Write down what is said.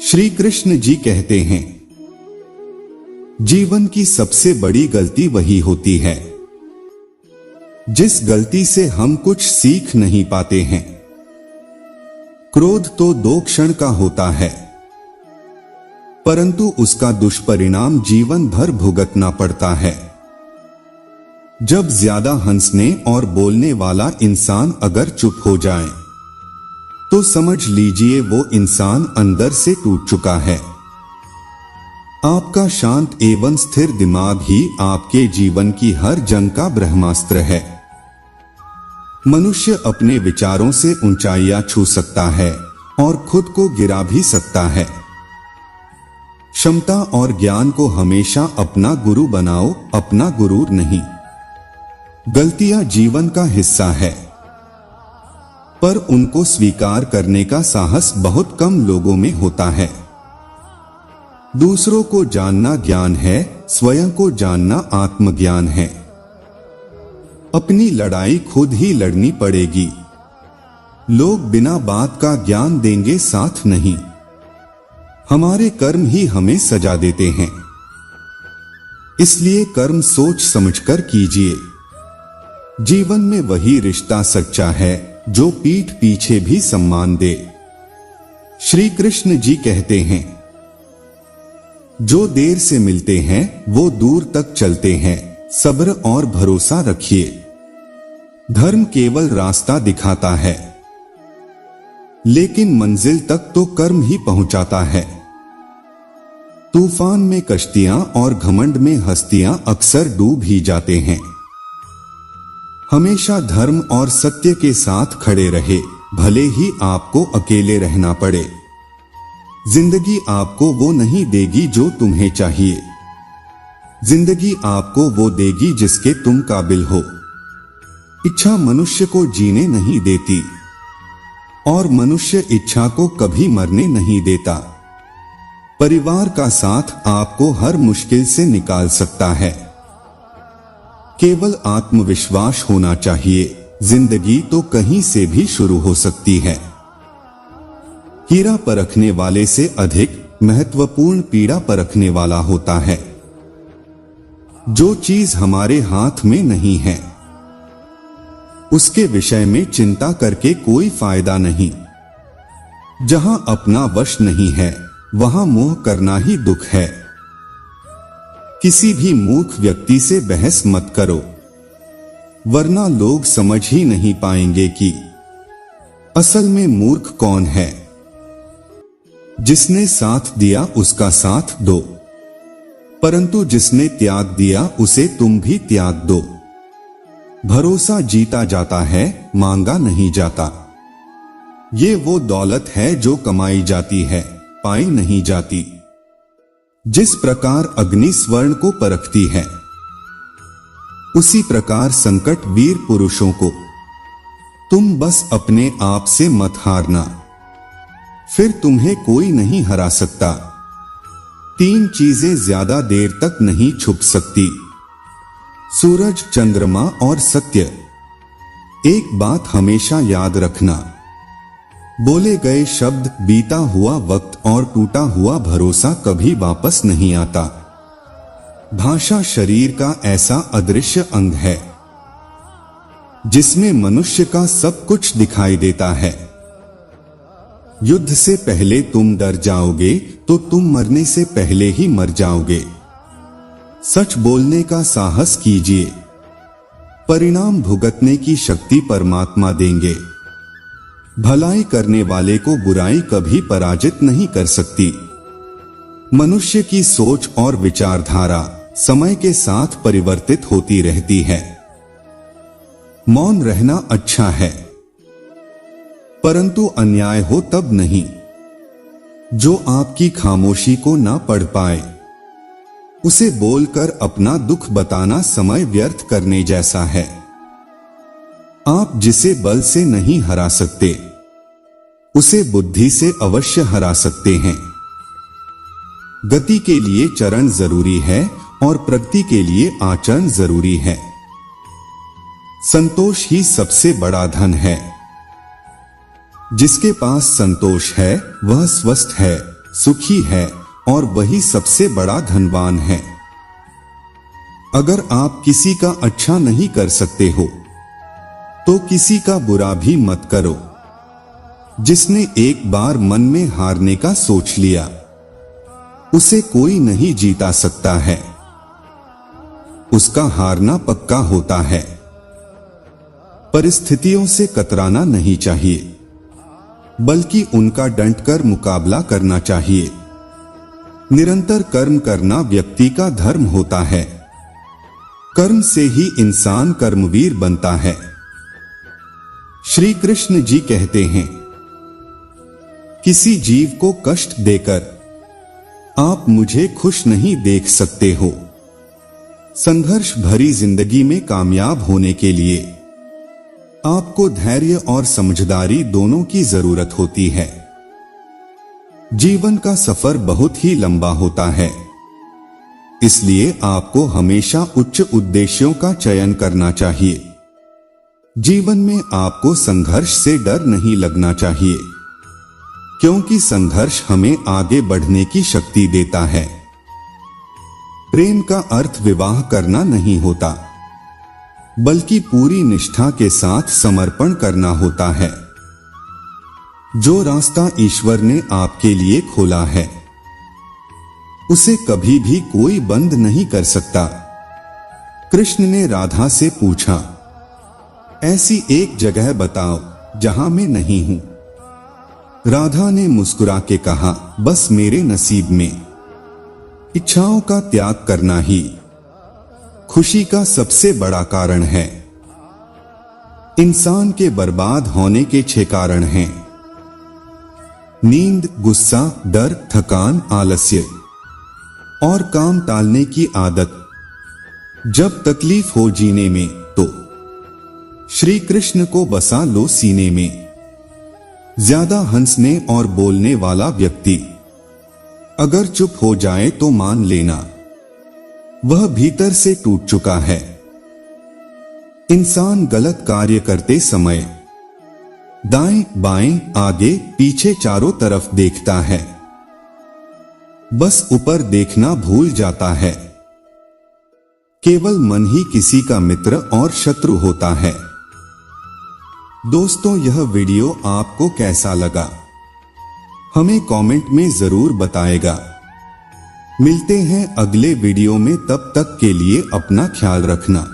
श्री कृष्ण जी कहते हैं, जीवन की सबसे बड़ी गलती वही होती है जिस गलती से हम कुछ सीख नहीं पाते हैं। क्रोध तो 2 क्षण का होता है, परंतु उसका दुष्परिणाम जीवन भर भुगतना पड़ता है। जब ज्यादा हंसने और बोलने वाला इंसान अगर चुप हो जाए तो समझ लीजिए वो इंसान अंदर से टूट चुका है। आपका शांत एवं स्थिर दिमाग ही आपके जीवन की हर जंग का ब्रह्मास्त्र है। मनुष्य अपने विचारों से ऊंचाइयां छू सकता है और खुद को गिरा भी सकता है। क्षमता और ज्ञान को हमेशा अपना गुरु बनाओ, अपना गुरूर नहीं। गलतियां जीवन का हिस्सा है, पर उनको स्वीकार करने का साहस बहुत कम लोगों में होता है। दूसरों को जानना ज्ञान है, स्वयं को जानना आत्मज्ञान है। अपनी लड़ाई खुद ही लड़नी पड़ेगी। लोग बिना बात का ज्ञान देंगे, साथ नहीं। हमारे कर्म ही हमें सजा देते हैं, इसलिए कर्म सोच समझकर कीजिए। जीवन में वही रिश्ता सच्चा है जो पीठ पीछे भी सम्मान दे। श्री कृष्ण जी कहते हैं, जो देर से मिलते हैं वो दूर तक चलते हैं, सब्र और भरोसा रखिए। धर्म केवल रास्ता दिखाता है, लेकिन मंजिल तक तो कर्म ही पहुंचाता है। तूफान में कश्तियां और घमंड में हस्तियां अक्सर डूब ही जाते हैं। हमेशा धर्म और सत्य के साथ खड़े रहे, भले ही आपको अकेले रहना पड़े। जिंदगी आपको वो नहीं देगी जो तुम्हें चाहिए। जिंदगी आपको वो देगी जिसके तुम काबिल हो। इच्छा मनुष्य को जीने नहीं देती और मनुष्य इच्छा को कभी मरने नहीं देता। परिवार का साथ आपको हर मुश्किल से निकाल सकता है। केवल आत्मविश्वास होना चाहिए। जिंदगी तो कहीं से भी शुरू हो सकती है। हीरा परखने वाले से अधिक महत्वपूर्ण पीड़ा परखने वाला होता है। जो चीज हमारे हाथ में नहीं है उसके विषय में चिंता करके कोई फायदा नहीं। जहां अपना वश नहीं है वहां मोह करना ही दुख है। किसी भी मूर्ख व्यक्ति से बहस मत करो, वरना लोग समझ ही नहीं पाएंगे कि असल में मूर्ख कौन है। जिसने साथ दिया उसका साथ दो, परंतु जिसने त्याग दिया उसे तुम भी त्याग दो। भरोसा जीता जाता है, मांगा नहीं जाता। ये वो दौलत है जो कमाई जाती है, पाई नहीं जाती। जिस प्रकार अग्नि स्वर्ण को परखती है, उसी प्रकार संकट वीर पुरुषों को। तुम बस अपने आप से मत हारना, फिर तुम्हें कोई नहीं हरा सकता। 3 चीजें ज्यादा देर तक नहीं छुप सकती, सूरज, चंद्रमा और सत्य। एक बात हमेशा याद रखना, बोले गए शब्द, बीता हुआ वक्त और टूटा हुआ भरोसा कभी वापस नहीं आता। भाषा शरीर का ऐसा अदृश्य अंग है जिसमें मनुष्य का सब कुछ दिखाई देता है। युद्ध से पहले तुम डर जाओगे तो तुम मरने से पहले ही मर जाओगे। सच बोलने का साहस कीजिए, परिणाम भुगतने की शक्ति परमात्मा देंगे। भलाई करने वाले को बुराई कभी पराजित नहीं कर सकती। मनुष्य की सोच और विचारधारा समय के साथ परिवर्तित होती रहती है। मौन रहना अच्छा है, परंतु अन्याय हो तब नहीं। जो आपकी खामोशी को ना पढ़ पाए उसे बोलकर अपना दुख बताना समय व्यर्थ करने जैसा है। आप जिसे बल से नहीं हरा सकते उसे बुद्धि से अवश्य हरा सकते हैं। गति के लिए चरण जरूरी है और प्रगति के लिए आचरण जरूरी है। संतोष ही सबसे बड़ा धन है। जिसके पास संतोष है वह स्वस्थ है, सुखी है और वही सबसे बड़ा धनवान है। अगर आप किसी का अच्छा नहीं कर सकते हो तो किसी का बुरा भी मत करो। जिसने एक बार मन में हारने का सोच लिया उसे कोई नहीं जीता सकता है। उसका हारना पक्का होता है। परिस्थितियों से कतराना नहीं चाहिए बल्कि उनका डटकर मुकाबला करना चाहिए। निरंतर कर्म करना व्यक्ति का धर्म होता है। कर्म से ही इंसान कर्मवीर बनता है। श्री कृष्ण जी कहते हैं, किसी जीव को कष्ट देकर आप मुझे खुश नहीं देख सकते हो। संघर्ष भरी जिंदगी में कामयाब होने के लिए आपको धैर्य और समझदारी दोनों की जरूरत होती है। जीवन का सफर बहुत ही लंबा होता है, इसलिए आपको हमेशा उच्च उद्देश्यों का चयन करना चाहिए। जीवन में आपको संघर्ष से डर नहीं लगना चाहिए, क्योंकि संघर्ष हमें आगे बढ़ने की शक्ति देता है। प्रेम का अर्थ विवाह करना नहीं होता, बल्कि पूरी निष्ठा के साथ समर्पण करना होता है। जो रास्ता ईश्वर ने आपके लिए खोला है उसे कभी भी कोई बंद नहीं कर सकता। कृष्ण ने राधा से पूछा, ऐसी एक जगह बताओ जहां मैं नहीं हूं। राधा ने मुस्कुरा के कहा, बस मेरे नसीब में। इच्छाओं का त्याग करना ही खुशी का सबसे बड़ा कारण है। इंसान के बर्बाद होने के 6 कारण हैं: नींद, गुस्सा, डर, थकान, आलस्य और काम टालने की आदत। जब तकलीफ हो जीने में तो श्री कृष्ण को बसा लो सीने में। ज्यादा हंसने और बोलने वाला व्यक्ति अगर चुप हो जाए तो मान लेना वह भीतर से टूट चुका है। इंसान गलत कार्य करते समय दाएं बाएं आगे पीछे चारों तरफ देखता है, बस ऊपर देखना भूल जाता है। केवल मन ही किसी का मित्र और शत्रु होता है। दोस्तों, यह वीडियो आपको कैसा लगा हमें कमेंट में जरूर बताएगा। मिलते हैं अगले वीडियो में, तब तक के लिए अपना ख्याल रखना।